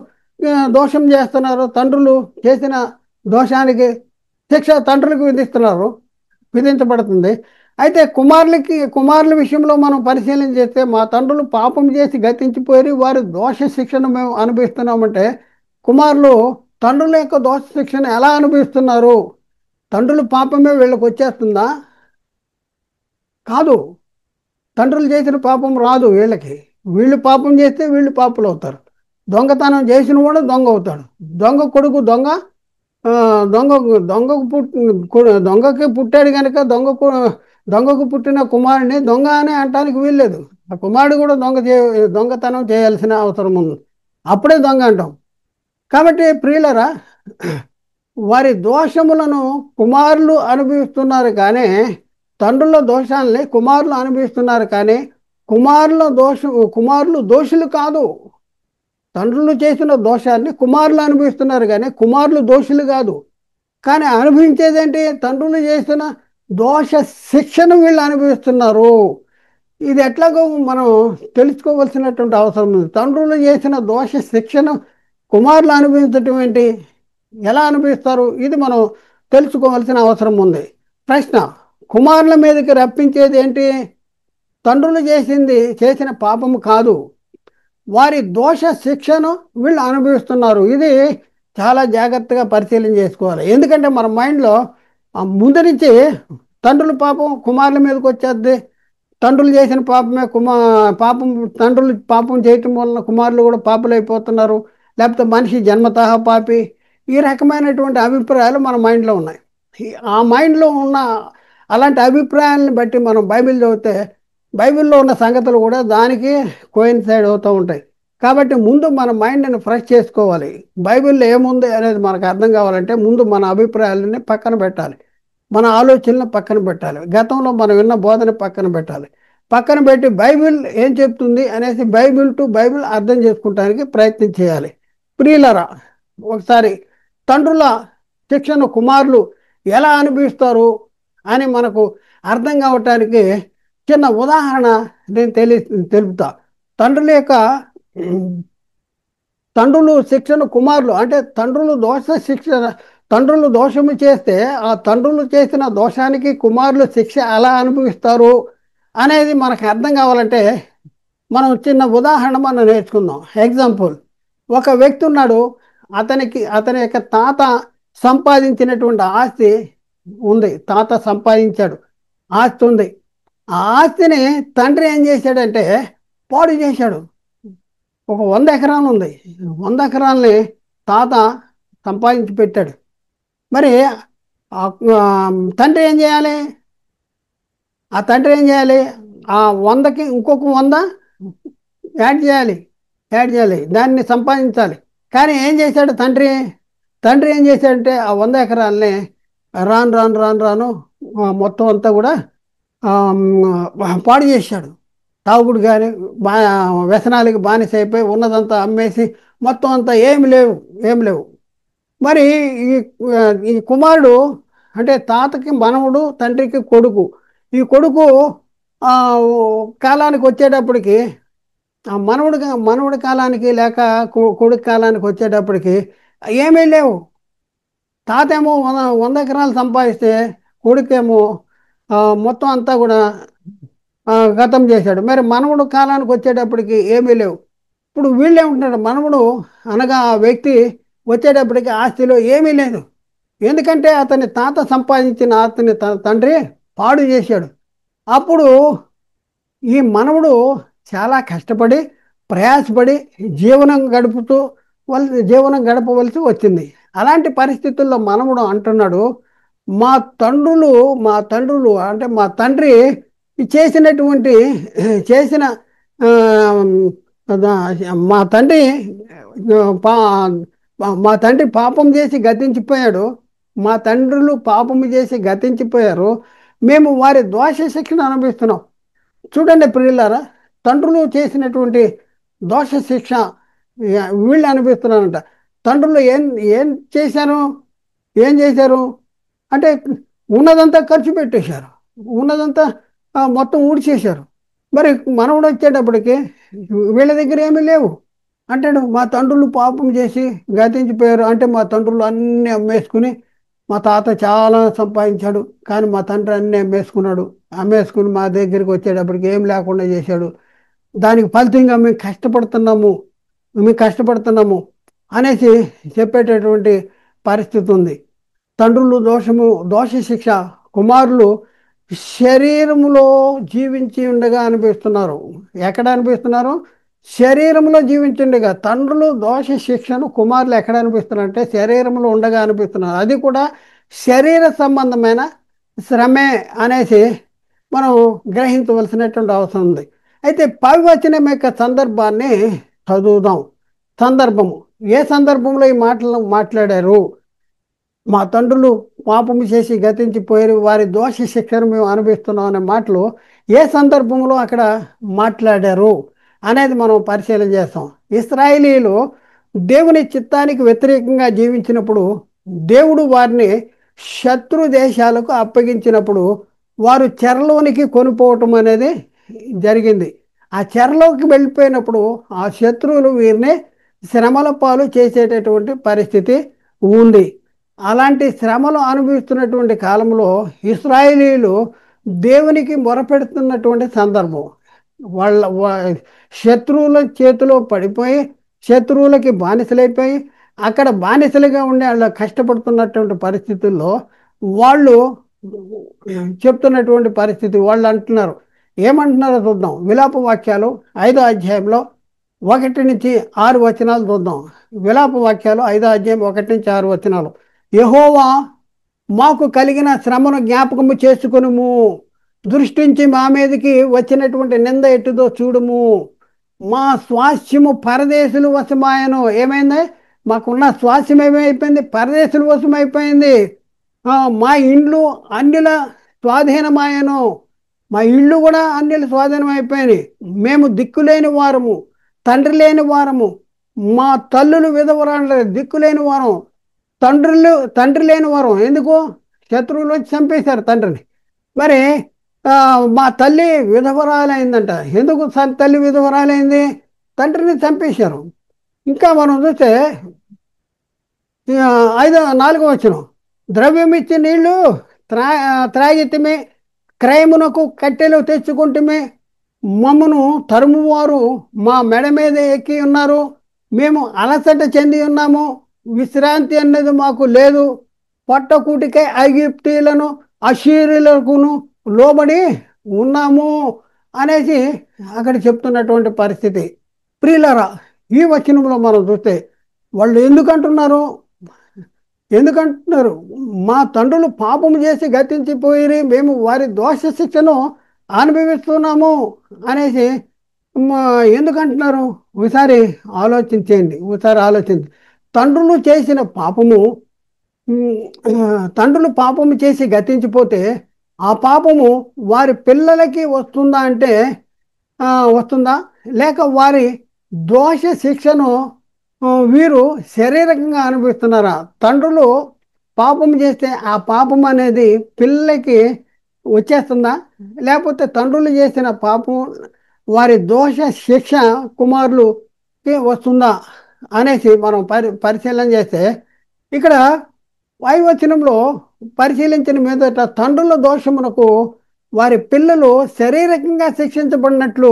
దోషం చేస్తున్నారు, తండ్రులు చేసిన దోషానికి శిక్ష తండ్రులకు విధించబడుతుంది. అయితే కుమారుల విషయంలో మనం పరిశీలన చేస్తే, మా తండ్రులు పాపం చేసి గతించిపోయి వారి దోష శిక్షను మేము అనుభవిస్తున్నామంటే, కుమారులు తండ్రుల యొక్క దోష శిక్షను ఎలా అనుభవిస్తున్నారు? తండ్రుల పాపమే వీళ్ళకి వచ్చేస్తుందా? కాదు. తండ్రులు చేసిన పాపం రాదు వీళ్ళకి. వీళ్ళు పాపం చేస్తే వీళ్ళు పాపులు అవుతారు. దొంగతనం చేసిన వాడు దొంగ అవుతాడు. దొంగ కొడుకు దొంగ, దొంగకి పుట్టాడు కనుక దొంగకు పుట్టిన కుమారుడిని దొంగ అని అనటానికి వీల్లేదు. ఆ కుమారుడు కూడా దొంగతనం చేయాల్సిన అవసరం ఉంది, అప్పుడే దొంగ అంటాం. కాబట్టి ప్రియులరా, వారి దోషములను కుమారులు అనుభవిస్తున్నారు, కానీ తండ్రుల దోషాలని కుమారులు అనుభవిస్తున్నారు, కానీ కుమారులు దోషులు కాదు. తండ్రులు చేసిన దోషాన్ని కుమారులు అనుభవిస్తున్నారు, కానీ కుమారులు దోషులు కాదు. కానీ అనుభవించేదేంటి? తండ్రులు చేసిన దోష శిక్షను వీళ్ళు అనుభవిస్తున్నారు. ఇది ఎట్లాగో మనం తెలుసుకోవాల్సినటువంటి అవసరం ఉంది. తండ్రులు చేసిన దోష శిక్షను కుమారులు అనుభవించటం ఏంటి, ఎలా అనుభవిస్తారు? ఇది మనం తెలుసుకోవాల్సిన అవసరం ఉంది. ప్రశ్న: కుమారుల మీదకి రప్పించేది ఏంటి? తండ్రులు చేసిన పాపము కాదు, వారి దోష శిక్షను వీళ్ళు అనుభవిస్తున్నారు. ఇది చాలా జాగ్రత్తగా పరిశీలన చేసుకోవాలి. ఎందుకంటే మన మైండ్లో ముందు నుంచి తండ్రుల పాపం కుమారుల మీదకి వచ్చేది. తండ్రులు చేసిన తండ్రులు పాపం చేయటం వలన కుమారులు కూడా పాపులు అయిపోతున్నారు, లేకపోతే మనిషి జన్మతః పాపి, ఈ రకమైనటువంటి అభిప్రాయాలు మన మైండ్లో ఉన్నాయి. ఆ మైండ్లో ఉన్న అలాంటి అభిప్రాయాలను బట్టి మనం బైబిల్ చదివితే బైబిల్లో ఉన్న సంగతులు కూడా దానికి కోయిన్సైడ్ అవుతూ ఉంటాయి. కాబట్టి ముందు మన మైండ్ని ఫ్రెష్ చేసుకోవాలి. బైబిల్లో ఏముంది అనేది మనకు అర్థం కావాలంటే ముందు మన అభిప్రాయాలని పక్కన పెట్టాలి. మన ఆలోచనలను పక్కన పెట్టాలి. గతంలో మనం విన్న బోధన పక్కన పెట్టాలి. పక్కన పెట్టి బైబిల్ ఏం చెప్తుంది అనేసి బైబిల్ టు బైబిల్ అర్థం చేసుకుంటానికి ప్రయత్నం చేయాలి. ప్రియులరా, ఒకసారి తండ్రుల శిక్షను కుమారులు ఎలా అనుభవిస్తారు అని మనకు అర్థం కావటానికి చిన్న ఉదాహరణ నేను తెలుపుతా. తండ్రుల యొక్క తండ్రులు శిక్షను కుమారులు అంటే తండ్రులు దోషము చేస్తే ఆ తండ్రులు చేసిన దోషానికి కుమారులు శిక్ష ఎలా అనుభవిస్తారు అనేది మనకు అర్థం కావాలంటే మనం చిన్న ఉదాహరణ మనం నేర్చుకుందాం. ఎగ్జాంపుల్, ఒక వ్యక్తి ఉన్నాడు. అతని యొక్క తాత సంపాదించినటువంటి ఆస్తి ఉంది. తాత సంపాదించాడు, ఆస్తి ఉంది. ఆ ఆస్తిని తండ్రి ఏం చేశాడంటే పాడు చేశాడు. ఒక 100 ఎకరాలు ఉంది. 100 ఎకరాలని తాత సంపాదించి పెట్టాడు. మరి తండ్రి ఏం చేయాలి? ఆ 100కి ఇంకొక 100 యాడ్ చేయాలి, దాన్ని సంపాదించాలి. కానీ ఏం చేశాడు తండ్రి ఏం చేశాడంటే ఆ 100 ఎకరాలని రాను రాను రాను రాను మొత్తం అంతా కూడా పాడు చేశాడు. తాగుడు కానీ వ్యసనాలకి బానిస అయిపోయి ఉన్నదంతా అమ్మేసి మొత్తం అంతా ఏమి లేవు. మరి ఈ కుమారుడు అంటే తాతకి మనవడు, తండ్రికి కొడుకు. ఈ కొడుకు కాలానికి వచ్చేటప్పటికి మనవడి కాలానికి లేక కొడుకు కాలానికి వచ్చేటప్పటికి ఏమీ లేవు. తాత ఏమో 100 ఎకరాలు సంపాదిస్తే కొడుకేమో మొత్తం అంతా కూడా గతం చేశాడు. మరి మనవడు కాలానికి వచ్చేటప్పటికి ఏమీ లేవు. ఇప్పుడు వీళ్ళేమంటున్నాడు, మనవడు అనగా ఆ వ్యక్తి వచ్చేటప్పటికి ఆస్తిలో ఏమీ లేదు. ఎందుకంటే అతని తాత సంపాదించిన ఆస్తిని తండ్రి పాడు చేశాడు. అప్పుడు ఈ మనవడు చాలా కష్టపడి ప్రయాసపడి జీవనం గడపవలసి వచ్చింది. అలాంటి పరిస్థితుల్లో మనవడు అంటున్నాడు, మా తండ్రులు అంటే మా తండ్రి చేసిన మా తండ్రి మా తండ్రి పాపం చేసి గతించిపోయాడు. మా తండ్రులు పాపము చేసి గతించిపోయారు. మేము వారి దోష శిక్షను అనుభవిస్తున్నాం. చూడండి ప్రియులారా, తండ్రులు చేసినటువంటి దోష శిక్ష వీళ్ళు అనుభవిస్తున్నారంట. తండ్రులు ఏం చేశారు అంటే ఉన్నదంతా ఖర్చు పెట్టేశారు, ఉన్నదంతా మొత్తం ఊడ్చేశారు. మరి మనవడు వచ్చేటప్పటికి వీళ్ళ దగ్గర ఏమీ లేవు. అంటాడు, మా తండ్రులు పాపం చేసి గతించిపోయారు. అంటే మా తండ్రులు అన్నీ అమ్మేసుకుని, మా తాత చాలా సంపాదించాడు కానీ మా తండ్రి అన్నీ అమ్మేసుకుని మా దగ్గరికి వచ్చేటప్పటికి ఏం లేకుండా చేశాడు. దానికి ఫలితంగా మేము కష్టపడుతున్నాము అనేసి చెప్పేటటువంటి పరిస్థితి ఉంది. తండ్రులు దోష శిక్ష కుమారులు శరీరములో జీవించి ఉండగా అనిపిస్తున్నారు. ఎక్కడ అనిపిస్తున్నారు? శరీరంలో జీవించుండగా. తండ్రులు దోష శిక్షను కుమారులు ఎక్కడ అనిపిస్తున్నారు అంటే శరీరంలో ఉండగా అనిపిస్తున్నారు. అది కూడా శరీర సంబంధమైన శ్రమే అనేసి మనం గ్రహించవలసినటువంటి అవసరం ఉంది. అయితే పవివచనం యొక్క సందర్భాన్ని చదువుదాం. ఏ సందర్భంలో ఈ మాటలు మాట్లాడారు? మా తండ్రులు పాపము చేసి గతించిపోయారు, వారి దోష శిక్షను మేము అనుభవిస్తున్నాం అనే మాటలు ఏ సందర్భంలో అక్కడ మాట్లాడారు అనేది మనం పరిశీలన చేస్తాం. ఇశ్రాయేలీయులు దేవుని చిత్తానికి వ్యతిరేకంగా జీవించినప్పుడు, దేవుడు వారిని శత్రు దేశాలకు అప్పగించినప్పుడు వారు చెరలోనికి కొనిపోవటం అనేది జరిగింది. ఆ చెరలోకి వెళ్ళిపోయినప్పుడు ఆ శత్రువులు వీరిని శ్రమల పాలు చేసేటటువంటి పరిస్థితి ఉంది. అలాంటి శ్రమలు అనుభవిస్తున్నటువంటి కాలంలో ఇశ్రాయేలీయులు దేవునికి మొరపెడుతున్నటువంటి సందర్భం. వాళ్ళ శత్రువుల చేతిలో పడిపోయి శత్రువులకి బానిసలైపోయి అక్కడ బానిసలుగా ఉండి వాళ్ళ కష్టపడుతున్నటువంటి పరిస్థితుల్లో వాళ్ళు చెప్తున్నటువంటి పరిస్థితి. వాళ్ళు అంటున్నారు, ఏమంటున్నారో చూద్దాం. విలాప వాక్యాలు 5వ అధ్యాయంలో 1 నుంచి 6 వచనాలు చూద్దాం. విలాప వాక్యాలు 5వ అధ్యాయం 1 నుంచి 6 వచనాలు. యెహోవా మాకు కలిగిన శ్రమను జ్ఞాపకము చేసుకొనుము, దృష్టించి మా మీదకి వచ్చినటువంటి నింద ఎట్టుదో చూడుము. మా స్వాస్థ్యము పరదేశులు వశమాయను. ఏమైంది? మాకున్న స్వాస్థ్యం ఏమైపోయింది? పరదేశుల వశమైపోయింది. మా ఇండ్లు అన్యుల స్వాధీనమాయను. మా ఇళ్ళు కూడా అన్యుల స్వాధీనం అయిపోయినాయి. మేము దిక్కులేని వారము, తండ్రి లేని వారము, మా తల్లులు విధవరాలు, దిక్కులేని వారం, తండ్రి లేని వారం. ఎందుకు? శత్రువులు వచ్చి చంపేశారు తండ్రిని. మరి మా తల్లి విధవరాలైందంట. ఎందుకు తల్లి విధవరాలైంది? తండ్రిని చంపేశారు. ఇంకా మనం చూస్తే 4వ వచనం, ద్రవ్యమిచ్చి నీళ్లు త్రాగితిమి, క్రయమునకు కట్టెలు తెచ్చుకుంటుమే, మమ్మను తరుమువారు మా మెడ మీద ఎక్కి ఉన్నారు, మేము అలసట చెంది ఉన్నాము, విశ్రాంతి అన్నది మాకు లేదు, పొట్టకూటికై ఐగుప్తీయులను అషూరులకును లోబడి ఉన్నాము అనేసి అక్కడ చెప్తున్నటువంటి పరిస్థితి. ప్రియులరా, ఈ వచనంలో మనం చూస్తే వాళ్ళు ఎందుకంటున్నారు? మా తండ్రులు పాపము చేసి గతించిపోయి మేము వారి దోష శిక్షను అనుభవిస్తున్నాము అనేసి ఎందుకంటున్నారు? ఒకసారి ఆలోచించి తండ్రులు చేసిన పాపము, తండ్రులు పాపము చేసి గతించిపోతే ఆ పాపము వారి పిల్లలకి వస్తుందా అంటే వస్తుందా? లేక వారి దోష శిక్షను వీరు శారీరకంగా అనుభవిస్తున్నారా? తండ్రులు పాపం చేస్తే ఆ పాపం అనేది పిల్లలకి వచ్చేస్తుందా? లేకపోతే తండ్రులు చేసిన పాపం వారి దోష శిక్ష కుమారులకి వస్తుందా అనేసి మనం పరిశీలన చేస్తే ఇక్కడ 5వ వచనంలో పరిశీలించిన మీదట తండ్రుల దోషమునకు వారి పిల్లలు శారీరకంగా శిక్షించబడినట్లు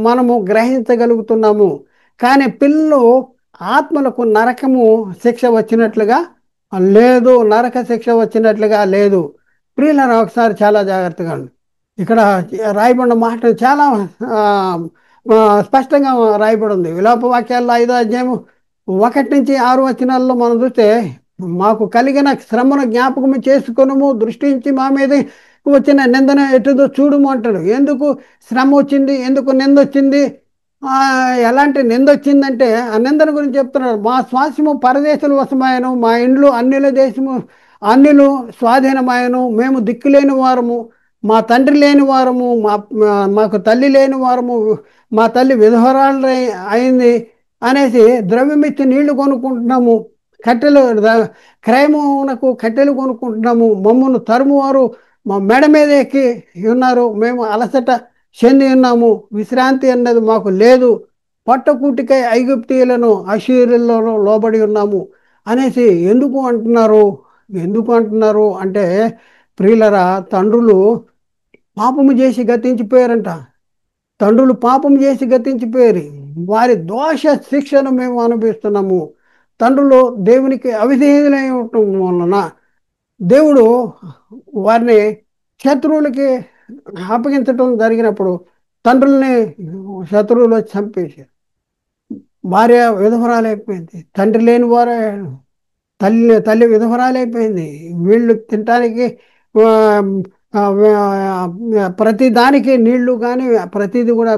మనము గ్రహించగలుగుతున్నాము. కానీ పిల్లలు ఆత్మలకు నరకము శిక్ష వచ్చినట్లుగా లేదు, నరక శిక్ష వచ్చినట్లుగా లేదు. ప్రియులారా, ఒకసారి చాలా జాగ్రత్తగా ఇక్కడ రాయబడిన మాట చాలా స్పష్టంగా రాయబడి ఉంది. విలాప వాక్యాల్లో 5వ అధ్యాయం 1-6 వచనాల్లో మనం చూస్తే, మాకు కలిగిన శ్రమను జ్ఞాపకము చేసుకొనుము, దృష్టించి మా మీద వచ్చిన నిందన ఎటుదో చూడుము అంటాడు. ఎందుకు శ్రమ వచ్చింది? ఎందుకు నింద వచ్చింది? ఎలాంటి నింద వచ్చిందంటే ఆ నిందన గురించి చెప్తున్నాడు. మా స్వాస్యము పరదేశుల వశమాయను, మా ఇండ్లు అన్యులు స్వాధీనమాయను, మేము దిక్కులేని వారము, మా తండ్రి లేని వారము, మాకు తల్లి లేని వారము, మా తల్లి విధవరాలు అయింది అనేసి ద్రవ్యమిచ్చి నీళ్లు కొనుక్కుంటున్నాము, క్రయమునకు కట్టెలు కొనుక్కుంటున్నాము, మమ్మల్ని తరుమువారు మా మెడ మీద ఎక్కి ఉన్నారు, మేము అలసట చెంది ఉన్నాము, విశ్రాంతి అన్నది మాకు లేదు, పొట్టకూటికై ఐగుప్తీయులను అషూరులను లోబడి ఉన్నాము అనేసి ఎందుకు అంటున్నారు అంటే, ప్రియులరా, తండ్రులు పాపము చేసి గతించిపోయారంట. తండ్రులు పాపం చేసి గతించిపోయారు. వారి దోష శిక్షను మేము అనుభవిస్తున్నాము. తండ్రులు దేవునికి అవిధేయులై ఉండటం వలన దేవుడు వారిని శత్రువులకి అప్పగించడం జరిగినప్పుడు తండ్రుల్ని శత్రువులు చంపేశారు. భార్య విధవరాలైపోయింది, తండ్రి లేని వారే, తల్లి విధవరాలైపోయింది. వీళ్ళు తినటానికి ప్రతి దానికి నీళ్లు కానీ ప్రతిదీ కూడా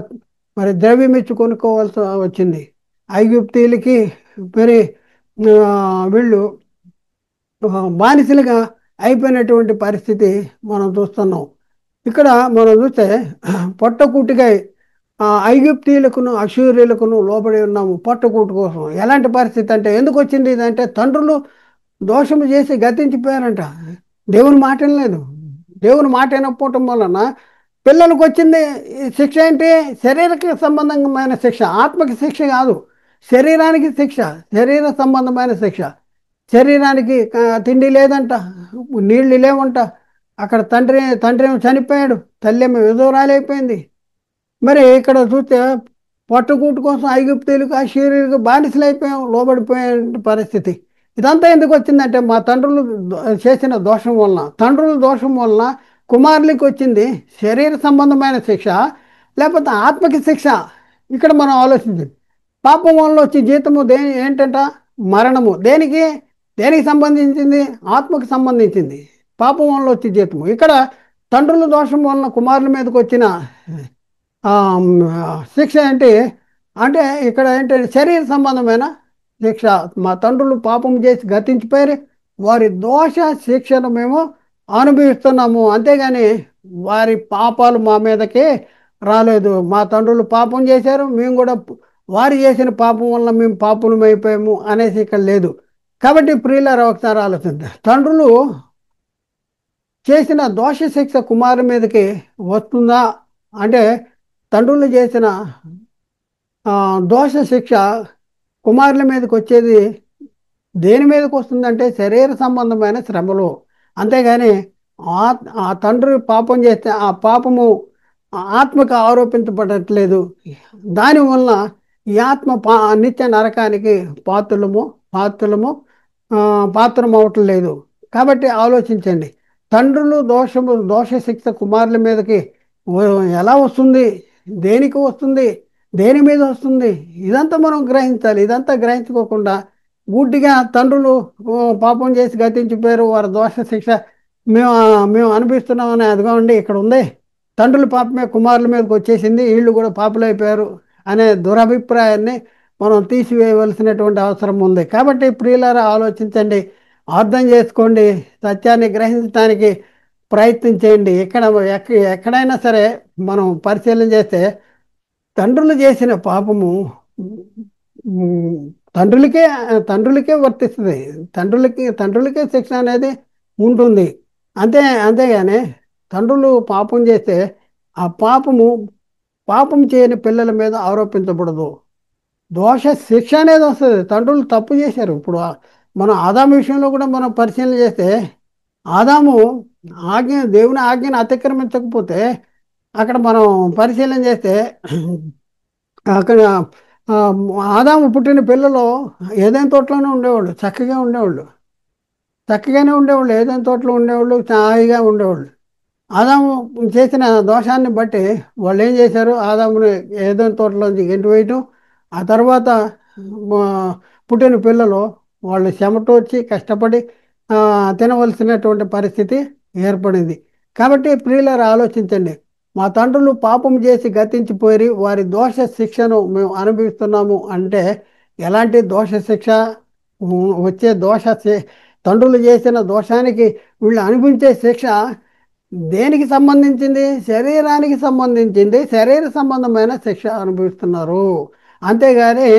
మరి ద్రవ్యం ఇచ్చి కొనుక్కోవాల్సి వచ్చింది. ఐగుప్తీయులకి మరి వీళ్ళు బానిసలుగా అయిపోయినటువంటి పరిస్థితి మనం చూస్తున్నాం. ఇక్కడ మనం చూస్తే పొట్టకూటికై ఐగుప్తీయులకును అషూర్యులకును లోబడి ఉన్నాము. పొట్టకూటు కోసం. ఎలాంటి పరిస్థితి అంటే ఎందుకు వచ్చింది ఇదంటే, తండ్రులు దోషము చేసి గతించిపోయారంట. దేవుని మాట వినలేదు. దేవుని మాట వినకపోవటం వలన పిల్లలకు వచ్చింది శిక్ష ఏంటి? శారీరక సంబంధమైన శిక్ష, ఆత్మకి శిక్ష కాదు, శరీరానికి శిక్ష, శరీర సంబంధమైన శిక్ష. శరీరానికి తిండి లేదంట, నీళ్లు లేవంట, అక్కడ తండ్రి ఏమో చనిపోయాడు, తల్లి ఏమో విధవరాలైపోయింది. మరి ఇక్కడ చూస్తే పొట్టకూటు కోసం ఐగుప్తీయులకు అషూరీయులకు బానిసలు అయిపోయాం, లోబడిపోయే పరిస్థితి. ఇదంతా ఎందుకు వచ్చిందంటే మా తండ్రులు చేసిన దోషం వలన. తండ్రుల దోషం వలన కుమారులకి వచ్చింది శరీర సంబంధమైన శిక్ష, లేకపోతే ఆత్మకి శిక్ష. ఇక్కడ మనం ఆలోచించింది, పాపం వల్ల వచ్చే జీతము ఏంటంట? మరణము. దేనికి సంబంధించింది? ఆత్మకు సంబంధించింది. పాపం వల్ల వచ్చే జీతము. ఇక్కడ తండ్రుల దోషం వలన కుమారుల మీదకి వచ్చిన శిక్ష ఏంటి? అంటే ఇక్కడ ఏంటంటే శరీర సంబంధమైన శిక్ష. మా తండ్రులు పాపం చేసి గతించిపోయారు, వారి దోష శిక్షను మేము అనుభవిస్తున్నాము. అంతేగాని వారి పాపాలు మా మీదకి రాలేదు. మా తండ్రులు పాపం చేశారు, మేము కూడా వారు చేసిన పాపం వల్ల మేము పాపులం అయిపోయాము అనేసి ఇక్కడ లేదు. కాబట్టి ప్రియులారా ఒకసారి ఆలోచించారు, తండ్రులు చేసిన దోష శిక్ష కుమారు మీదకి వస్తుందా అంటే, తండ్రులు చేసిన దోష శిక్ష కుమారుల మీదకి వచ్చేది దేని మీదకి వస్తుందంటే శరీర సంబంధమైన శ్రమలు. అంతేగాని ఆ ఆ తండ్రి పాపం చేస్తే ఆ పాపము ఆత్మకు ఆరోపించబడట్లేదు. దానివల్ల ఈ ఆత్మ నిత్య నరకానికి పాత్రలము పాత్రలము పాత్రం అవటం లేదు. కాబట్టి ఆలోచించండి, తండ్రులు దోష శిక్ష కుమారుల మీదకి ఎలా వస్తుంది, దేనికి వస్తుంది, దేని మీద వస్తుంది, ఇదంతా మనం గ్రహించాలి. ఇదంతా గ్రహించుకోకుండా గుడ్డిగా తండ్రులు పాపం చేసి గతించిపోయారు, వారి దోష శిక్ష మేము మేము అనిపిస్తున్నామని అదిగోండి ఇక్కడ ఉంది, తండ్రుల పాపమే కుమారుల మీదకి వచ్చేసింది, వీళ్ళు కూడా పాపులైపోయారు అనే దురభిప్రాయాన్ని మనం తీసివేయవలసినటువంటి అవసరం ఉంది. కాబట్టి ప్రియులారా ఆలోచించండి, అర్థం చేసుకోండి, సత్యాన్ని గ్రహించడానికి ప్రయత్నం చేయండి. ఎక్కడైనా సరే మనం పరిశీలన చేస్తే తండ్రులు చేసిన పాపము ఉమ్, తండ్రులకే తండ్రులకే వర్తిస్తుంది. తండ్రులకే శిక్ష అనేది ఉంటుంది. అంతేగాని తండ్రులు పాపం చేస్తే ఆ పాపం చేయని పిల్లల మీద ఆరోపించబడదు. దోష శిక్ష అనేది వస్తుంది. తండ్రులు తప్పు చేశారు. ఇప్పుడు మనం ఆదాము విషయంలో కూడా మనం పరిశీలన చేస్తే, ఆదాము దేవుని ఆజ్ఞను అతిక్రమించకపోతే అక్కడ మనం పరిశీలన చేస్తే అక్కడ ఆ, ఆదాము పుట్టిన పిల్లలు ఏదైనా తోటలోనే ఉండేవాళ్ళు, చక్కగానే ఉండేవాళ్ళు, ఏదైనా తోటలో ఉండేవాళ్ళు, హాయిగా ఉండేవాళ్ళు. ఆదాము చేసిన దోషాన్ని బట్టి వాళ్ళు ఏం చేశారు, ఆదాముని ఏదైనా తోటలోంచి గెంటివేయటం, ఆ తర్వాత ఆ, పుట్టిన పిల్లలు వాళ్ళు చెమటోడ్చి కష్టపడి తినవలసినటువంటి పరిస్థితి ఏర్పడింది. కాబట్టి ప్రియులారా ఆలోచించండి, మా తండ్రులు పాపం చేసి గతించిపోయి వారి దోష శిక్షను మేము అనుభవిస్తున్నాము అంటే, ఎలాంటి దోష శిక్ష వచ్చే తండ్రులు చేసిన దోషానికి వీళ్ళు అనిపించే శిక్ష దేనికి సంబంధించింది, శరీరానికి సంబంధించింది, శరీర సంబంధమైన శిక్ష అనుభవిస్తున్నారు. అంతేగాని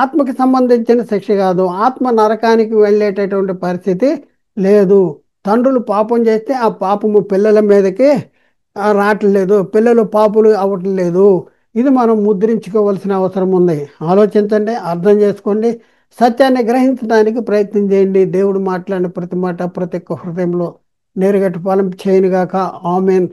ఆత్మకి సంబంధించిన శిక్ష కాదు. ఆత్మ నరకానికి వెళ్ళేటటువంటి పరిస్థితి లేదు. తండ్రులు పాపం చేస్తే ఆ పాపము పిల్లల మీదకి రావట్లేదు, పిల్లలు పాపులు అవ్వటం లేదు. ఇది మనం ముద్రించుకోవాల్సిన అవసరం ఉంది. ఆలోచించండి, అర్థం చేసుకోండి, సత్యాన్ని గ్రహించడానికి ప్రయత్నం చేయండి. దేవుడు మాట్లాడిన ప్రతి మాట ప్రతి ఒక్క హృదయంలో నేరుగట్టు ఫలం చేయనుగాక. ఆమెన్.